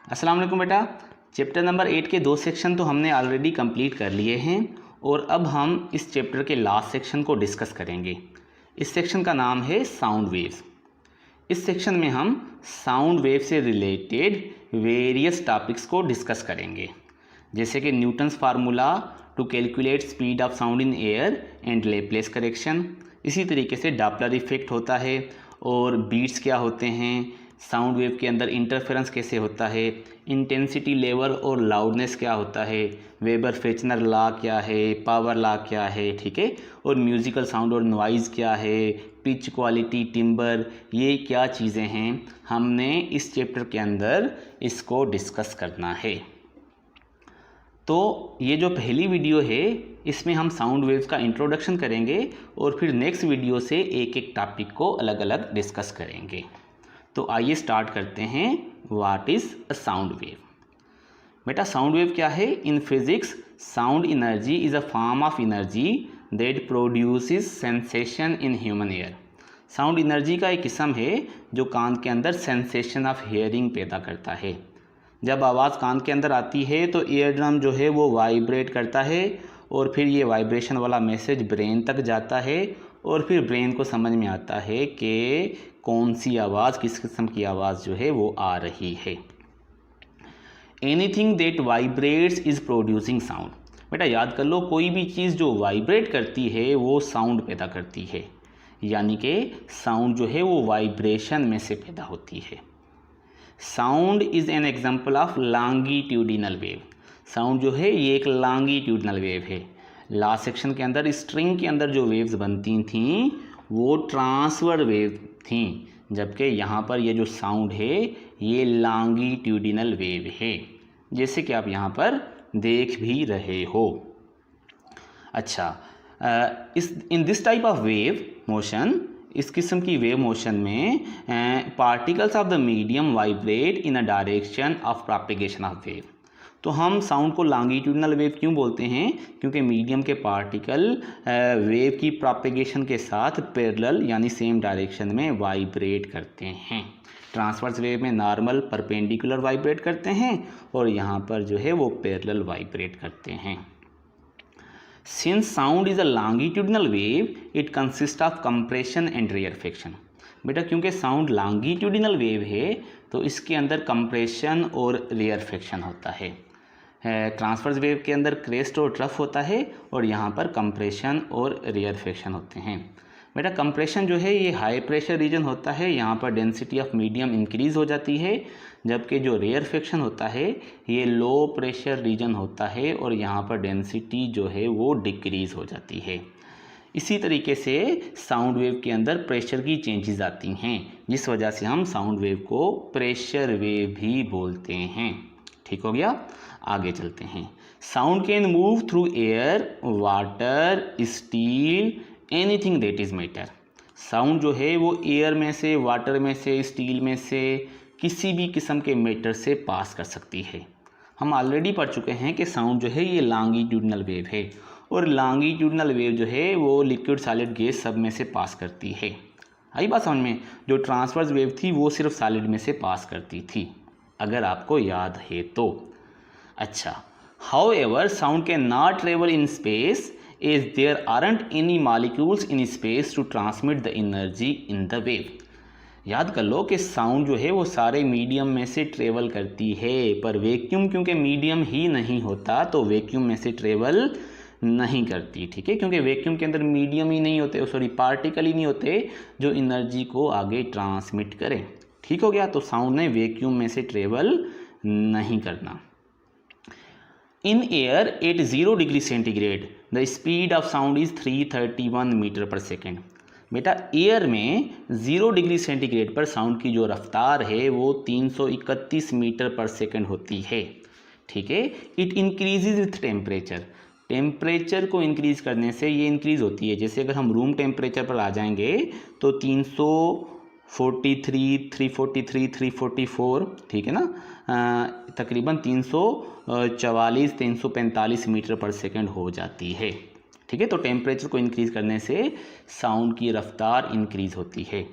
अस्सलाम वालेकुम बेटा। चैप्टर नंबर 8 के 2 सेक्शन तो हमने ऑलरेडी कंप्लीट कर लिए हैं और अब हम इस चैप्टर के लास्ट सेक्शन को डिस्कस करेंगे। इस सेक्शन का नाम है साउंड वेव्स। इस सेक्शन में हम साउंड वेव से रिलेटेड वेरियस टॉपिक्स को डिस्कस करेंगे, जैसे कि Newton's formula to calculate speed of sound in air and Laplace correction. इसी तरीके से डॉपलर इफेक्ट होता है और बीट्स क्या होते हैं, साउंड वेव के अंदर इंटरफेरेंस कैसे होता है, इंटेंसिटी लेवल और लाउडनेस क्या होता है, वेबर फेचनर लॉ क्या है, पावर लॉ क्या है, ठीक है, और म्यूज़िकल साउंड और नॉइज़ क्या है, पिच क्वालिटी, टिम्बर, ये क्या चीज़ें हैं, हमने इस चैप्टर के अंदर इसको डिस्कस करना है। तो ये जो पहली वीडियो है इसमें हम साउंड वेव्स का इंट्रोडक्शन करेंगे और फिर नेक्स्ट वीडियो से एक एक टॉपिक को अलग अलग डिस्कस करेंगे। तो आइए स्टार्ट करते हैं। What is a sound wave? बेटा साउंड वेव क्या है? In physics sound energy is a form of energy that produces sensation in human ear. Sound energy का एक किस्म है जो कान के अंदर सेंसेशन ऑफ हियरिंग पैदा करता है। जब आवाज़ कान के अंदर आती है तो ईयर ड्रम जो है वो वाइब्रेट करता है और फिर ये वाइब्रेशन वाला मैसेज ब्रेन तक जाता है और फिर ब्रेन को समझ में आता है कि कौन सी आवाज़, किस किस्म की आवाज़ जो है वो आ रही है। Anything that vibrates is producing sound. बेटा याद कर लो, कोई भी चीज़ जो वाइब्रेट करती है वो साउंड पैदा करती है, यानी कि साउंड जो है वो वाइब्रेशन में से पैदा होती है। Sound is an example of longitudinal wave. Sound जो है ये एक लॉन्गिट्यूडिनल वेव है। लास्ट सेक्शन के अंदर स्ट्रिंग के अंदर जो वेव्स बनती थीं वो ट्रांसवर्स वेव थीं, जबकि यहाँ पर ये जो साउंड है ये लॉन्गिट्यूडिनल वेव है, जैसे कि आप यहाँ पर देख भी रहे हो। अच्छा, in this type of wave motion, इस किस्म की वेव मोशन में particles of the medium vibrate in a direction of propagation of wave. तो हम साउंड को लॉन्गिट्यूडिनल वेव क्यों बोलते हैं? क्योंकि मीडियम के पार्टिकल वेव की प्रोपेगेशन के साथ पैरेलल यानी सेम डायरेक्शन में वाइब्रेट करते हैं। ट्रांसवर्स वेव में नॉर्मल परपेंडिकुलर वाइब्रेट करते हैं और यहाँ पर जो है वो पैरेलल वाइब्रेट करते हैं। Since sound is a longitudinal wave, it consists of compression and rarefaction। बेटा क्योंकि साउंड लॉन्गिट्यूडिनल वेव है तो इसके अंदर कंप्रेशन और रेयरफेक्शन होता है। ट्रांसवर्स वेव के अंदर क्रेस्ट और ट्रफ होता है और यहाँ पर कंप्रेशन और रेयरफेक्शन होते हैं। बेटा कंप्रेशन जो है ये हाई प्रेशर रीजन होता है, यहाँ पर डेंसिटी ऑफ मीडियम इंक्रीज हो जाती है, जबकि जो रेयरफेक्शन होता है ये लो प्रेशर रीजन होता है और यहाँ पर डेंसिटी जो है वो डिक्रीज़ हो जाती है। इसी तरीके से साउंड वेव के अंदर प्रेशर की चेंजेस आती हैं, जिस वजह से हम साउंड वेव को प्रेशर वेव भी बोलते हैं। ठीक हो गया, आगे चलते हैं। Sound can move through air, water, steel, anything that is matter. Sound जो है वो एयर में से, वाटर में से, स्टील में से, किसी भी किस्म के मैटर से पास कर सकती है। हम ऑलरेडी पढ़ चुके हैं कि साउंड जो है ये लॉन्गिट्यूडिनल वेव है और लॉन्गिट्यूडिनल वेव जो है वो लिक्विड, सॉलिड, गैस सब में से पास करती है। आई बात समझ में? जो ट्रांसवर्स वेव थी वो सिर्फ सॉलिड में से पास करती थी, अगर आपको याद है तो। अच्छा, however sound can not travel in space as there aren't any molecules in space to transmit the energy in the wave। याद कर लो कि साउंड जो है वो सारे मीडियम में से ट्रेवल करती है, पर वैक्यूम क्योंकि मीडियम ही नहीं होता तो वैक्यूम में से ट्रेवल नहीं करती। ठीक है, क्योंकि वैक्यूम के अंदर मीडियम ही नहीं होते, सॉरी पार्टिकल ही नहीं होते जो एनर्जी को आगे ट्रांसमिट करें। ठीक हो गया, तो साउंड ने वैक्यूम में से ट्रेवल नहीं करना। In air at 0 degree centigrade the speed of sound is 331 metre पर सेकेंड। बेटा एयर में 0 डिग्री सेंटीग्रेड पर साउंड की जो रफ्तार है वो 331 मीटर पर सेकेंड होती है। ठीक है, it increases with temperature. Temperature को इंक्रीज करने से ये इंक्रीज होती है। जैसे अगर हम रूम टेम्परेचर पर आ जाएंगे तो 343, 343, 344, ठीक है ना, तकरीबन 344, 345 मीटर पर सेकेंड हो जाती है। ठीक है, तो टेम्परेचर को इंक्रीज करने से साउंड की रफ्तार इंक्रीज होती है।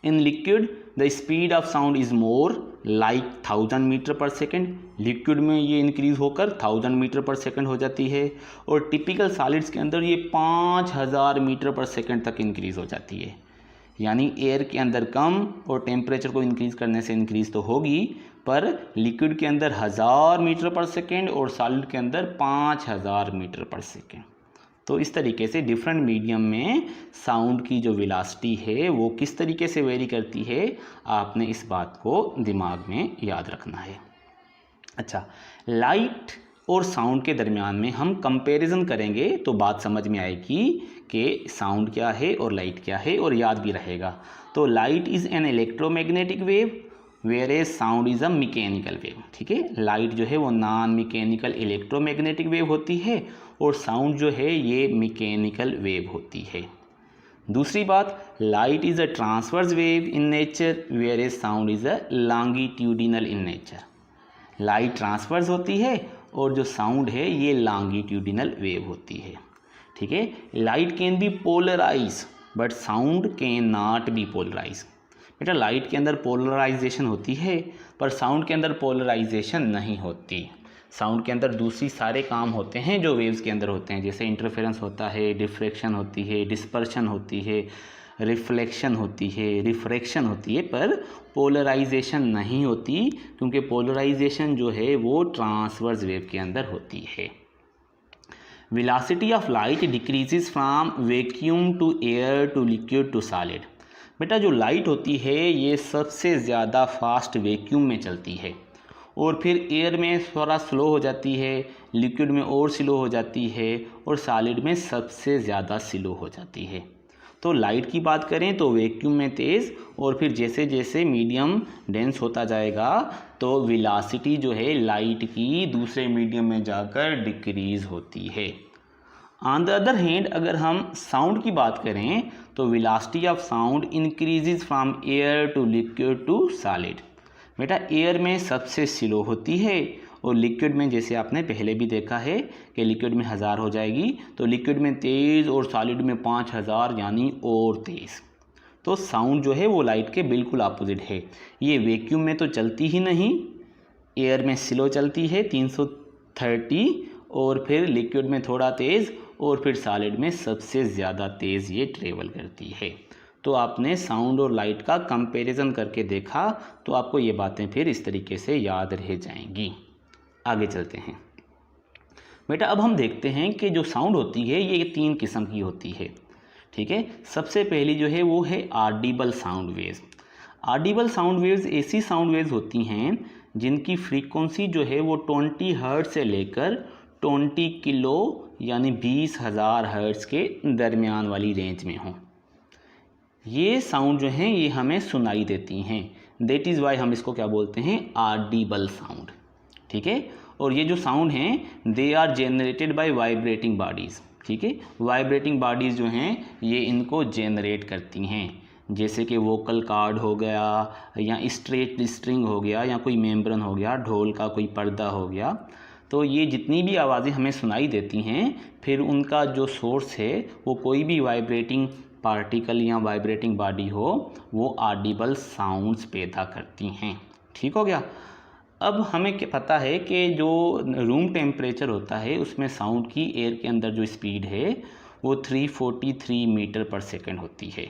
In liquid the speed of sound is more like 1000 metre पर सेकेंड, लिक्विड में ये इंक्रीज़ होकर 1000 मीटर पर सेकेंड हो जाती है, और टिपिकल सॉलिड्स के अंदर ये 5000 मीटर पर सेकेंड तक इंक्रीज़ हो जाती है। यानी एयर के अंदर कम और टेम्परेचर को इंक्रीज़ करने से इंक्रीज़ तो होगी, पर लिक्विड के अंदर 1000 मीटर पर सेकेंड और सॉलिड के अंदर 5000 मीटर पर सेकेंड। तो इस तरीके से डिफरेंट मीडियम में साउंड की जो वेलोसिटी है वो किस तरीके से वेरी करती है, आपने इस बात को दिमाग में याद रखना है। अच्छा, लाइट और साउंड के दरमियान में हम कंपैरिजन करेंगे तो बात समझ में आएगी कि साउंड क्या है और लाइट क्या है, और याद भी रहेगा। तो light is an electromagnetic wave whereas sound is a mechanical wave. ठीक है, लाइट जो है वो नॉन मैकेनिकल इलेक्ट्रोमैग्नेटिक वेव होती है और साउंड जो है ये मैकेनिकल वेव होती है। दूसरी बात, light is a transverse wave in nature whereas sound is a longitudinal in nature. Light transverse होती है और जो साउंड है ये लॉन्गिट्यूडिनल वेव होती है। ठीक है, light can be polarise but sound can not be polarise. बेटा लाइट के अंदर पोलराइजेशन होती है पर साउंड के अंदर पोलराइजेशन नहीं होती। साउंड के अंदर दूसरी सारे काम होते हैं जो वेव्स के अंदर होते हैं, जैसे इंटरफेरेंस होता है, डिफ्रैक्शन होती है, डिस्पर्शन होती है, रिफ्लेक्शन होती है, रिफ्रैक्शन होती है, पर पोलराइजेशन नहीं होती, क्योंकि पोलराइजेशन जो है वो ट्रांसवर्स वेव के अंदर होती है। Velocity of light decreases from vacuum to air to liquid to solid. बेटा जो लाइट होती है ये सबसे ज़्यादा फास्ट वैक्यूम में चलती है, और फिर एयर में थोड़ा स्लो हो जाती है, लिक्विड में और स्लो हो जाती है, और सॉलिड में सबसे ज़्यादा स्लो हो जाती है। तो लाइट की बात करें तो वैक्यूम में तेज़, और फिर जैसे जैसे मीडियम डेंस होता जाएगा तो वेलोसिटी जो है लाइट की दूसरे मीडियम में जाकर डिक्रीज़ होती है। ऑन द अदर हैंड अगर हम साउंड की बात करें तो velocity of sound increases from air to liquid to solid. बेटा एयर में सबसे स्लो होती है, और लिक्विड में जैसे आपने पहले भी देखा है कि लिक्विड में 1000 हो जाएगी, तो लिक्विड में तेज़ और सॉलिड में 5000 यानी और तेज़। तो साउंड जो है वो लाइट के बिल्कुल अपोजिट है। ये वैक्यूम में तो चलती ही नहीं, एयर में स्लो चलती है 330, और फिर लिक्विड में थोड़ा तेज़, और फिर सॉलिड में सबसे ज़्यादा तेज़ ये ट्रेवल करती है। तो आपने साउंड और लाइट का कंपैरिजन करके देखा तो आपको ये बातें फिर इस तरीके से याद रह जाएंगी। आगे चलते हैं बेटा, अब हम देखते हैं कि जो साउंड होती है ये 3 किस्म की होती है। ठीक है, सबसे पहली जो है वो है Audible sound waves. Audible sound waves ऐसी साउंड वेव्स होती हैं जिनकी फ्रीक्वेंसी जो है वो 20 हर्ट्ज से लेकर 20 किलो यानी 20,000 हर्ट्ज के दरमियान वाली रेंज में हो। ये साउंड जो हैं ये हमें सुनाई देती हैं, दैट इज़ वाई हम इसको क्या बोलते हैं, ऑडिबल साउंड। ठीक है, और ये जो साउंड हैं they are generated by vibrating bodies. ठीक है, वाइब्रेटिंग बॉडीज़ जो हैं ये इनको जनरेट करती हैं, जैसे कि वोकल कॉर्ड हो गया, या स्ट्रेट स्ट्रिंग हो गया, या कोई मेम्ब्रेन हो गया, ढोल का कोई पर्दा हो गया। तो ये जितनी भी आवाज़ें हमें सुनाई देती हैं फिर उनका जो सोर्स है वो कोई भी वाइब्रेटिंग पार्टिकल या वाइब्रेटिंग बॉडी हो, वो ऑडिबल साउंड्स पैदा करती हैं। ठीक हो गया। अब हमें क्या पता है कि जो रूम टेम्परेचर होता है उसमें साउंड की एयर के अंदर जो स्पीड है वो 343 मीटर पर सेकेंड होती है।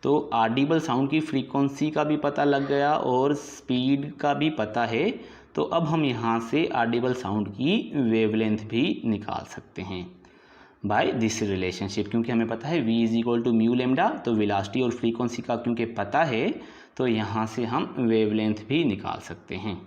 तो ऑडिबल साउंड की फ्रीक्वेंसी का भी पता लग गया और स्पीड का भी पता है। तो अब हम यहाँ से ऑडिबल साउंड की वेवलेंथ भी निकाल सकते हैं बाय दिस रिलेशनशिप, क्योंकि हमें पता है v is equal to mu lambda. तो वेलोसिटी और फ्रीक्वेंसी का क्योंकि पता है तो यहाँ से हम वेवलेंथ भी निकाल सकते हैं।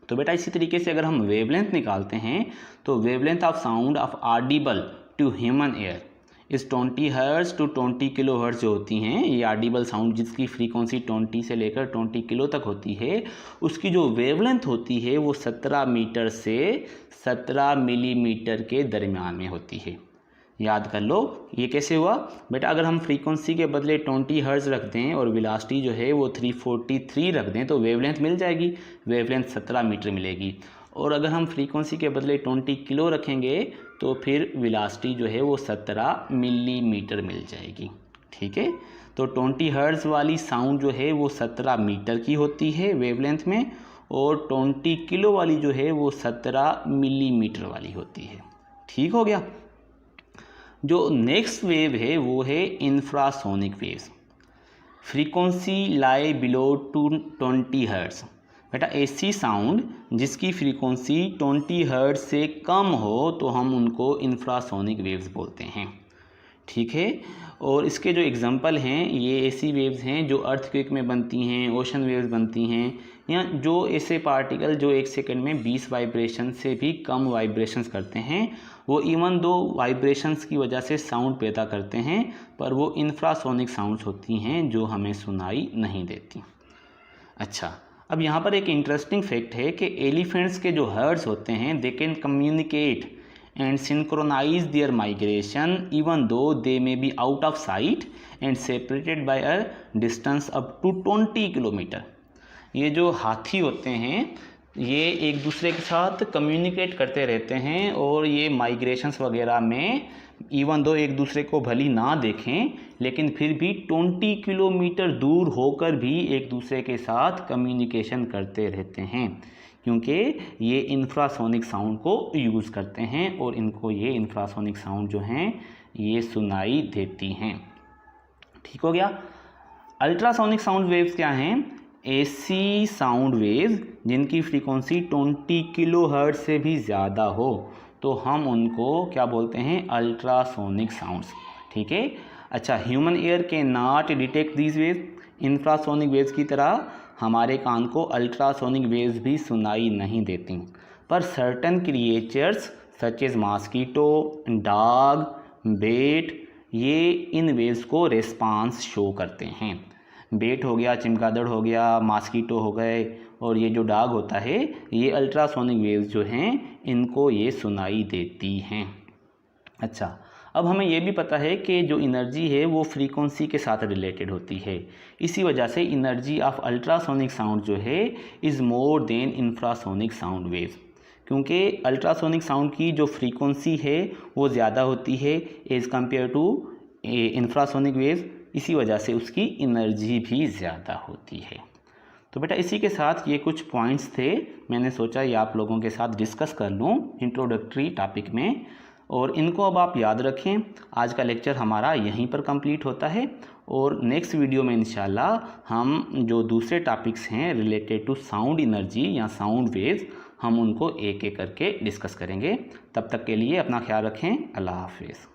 तो बेटा इसी तरीके से अगर हम वेवलेंथ निकालते हैं तो wavelength of sound of audible to human ear is 20 hertz to 20 kilo hertz जो होती हैं, ये ऑडिबल साउंड जिसकी फ्रीक्वेंसी 20 से लेकर 20 किलो तक होती है, उसकी जो वेवलेंथ होती है वो 17 मीटर से 17 मिलीमीटर के दरमियान में होती है। याद कर लो ये कैसे हुआ बेटा, अगर हम फ्रीक्वेंसी के बदले 20 हर्ट्ज रख दें और वेलोसिटी जो है वो 343 रख दें तो वेवलेंथ मिल जाएगी, वेवलेंथ 17 मीटर मिलेगी। और अगर हम फ्रीक्वेंसी के बदले 20 किलो रखेंगे तो फिर वेलोसिटी जो है वो 17 मिलीमीटर मिल जाएगी। ठीक है, तो 20 हर्ट्ज वाली साउंड जो है वो 17 मीटर की होती है वेवलेंथ में, और 20 किलो वाली जो है वो 17 मिलीमीटर वाली होती है। ठीक हो गया। जो नेक्स्ट वेव है वो है इंफ्रासोनिक वेव्स। फ्रीक्वेंसी लाई बिलो 20 हर्ट्ज। बेटा ऐसी साउंड जिसकी फ्रीक्वेंसी 20 हर्ट्ज से कम हो तो हम उनको इंफ्रासोनिक वेव्स बोलते हैं। ठीक है। और इसके जो एग्जांपल हैं ये ऐसी वेव्स हैं जो अर्थक्वेक में बनती हैं, ओशन वेव्स बनती हैं, या जो ऐसे पार्टिकल जो एक सेकंड में 20 वाइब्रेशन से भी कम वाइब्रेशंस करते हैं, वो इवन दो वाइब्रेशंस की वजह से साउंड पैदा करते हैं, पर वो इंफ्रासोनिक साउंड्स होती हैं जो हमें सुनाई नहीं देती। अच्छा, अब यहाँ पर एक इंटरेस्टिंग फैक्ट है कि एलिफेंट्स के जो हर्ट्स होते हैं they can communicate and synchronize their migration even though they may be out of sight and separated by a distance up to 20 kilometre. ये जो हाथी होते हैं ये एक दूसरे के साथ कम्युनिकेट करते रहते हैं, और ये माइग्रेशंस वगैरह में इवन दो एक दूसरे को भली ना देखें लेकिन फिर भी 20 किलोमीटर दूर होकर भी एक दूसरे के साथ कम्युनिकेशन करते रहते हैं, क्योंकि ये इंफ्रासोनिक साउंड को यूज़ करते हैं और इनको ये इंफ्रासोनिक साउंड जो हैं ये सुनाई देती हैं। ठीक हो गया। अल्ट्रासोनिक साउंड वेव्स क्या हैं? ऐसी साउंड वेव्स जिनकी फ्रीक्वेंसी 20 किलो हर्ट्ज से भी ज़्यादा हो तो हम उनको क्या बोलते हैं? Ultrasonic sounds. ठीक है। अच्छा, human ear can not detect these waves. Infrasonic waves की तरह हमारे कान को अल्ट्रासोनिक वेव्स भी सुनाई नहीं देती, पर certain creatures such as mosquito, dog, bat, ये इन वेव्स को रेस्पॉन्स शो करते हैं। बेट हो गया, चमगादड़ हो गया, मॉस्किटो हो गए, और ये जो डॉग होता है ये अल्ट्रासोनिक वेव्स जो हैं इनको ये सुनाई देती हैं। अच्छा, अब हमें ये भी पता है कि जो एनर्जी है वो फ्रीक्वेंसी के साथ रिलेटेड होती है। इसी वजह से एनर्जी ऑफ अल्ट्रासोनिक साउंड जो है is more than infrasonic sound waves, क्योंकि अल्ट्रासोनिक साउंड की जो फ्रीक्वेंसी है वो ज़्यादा होती है as compared to infrasonic waves, इसी वजह से उसकी एनर्जी भी ज़्यादा होती है। तो बेटा इसी के साथ ये कुछ पॉइंट्स थे, मैंने सोचा ये आप लोगों के साथ डिस्कस कर लूँ इंट्रोडक्टरी टॉपिक में, और इनको अब आप याद रखें। आज का लेक्चर हमारा यहीं पर कंप्लीट होता है, और नेक्स्ट वीडियो में इंशाल्लाह हम जो दूसरे टॉपिक्स हैं रिलेटेड टू साउंड एनर्जी या साउंड वेव्स हम उनको एक एक करके डिस्कस करेंगे। तब तक के लिए अपना ख्याल रखें। अल्लाह हाफिज़।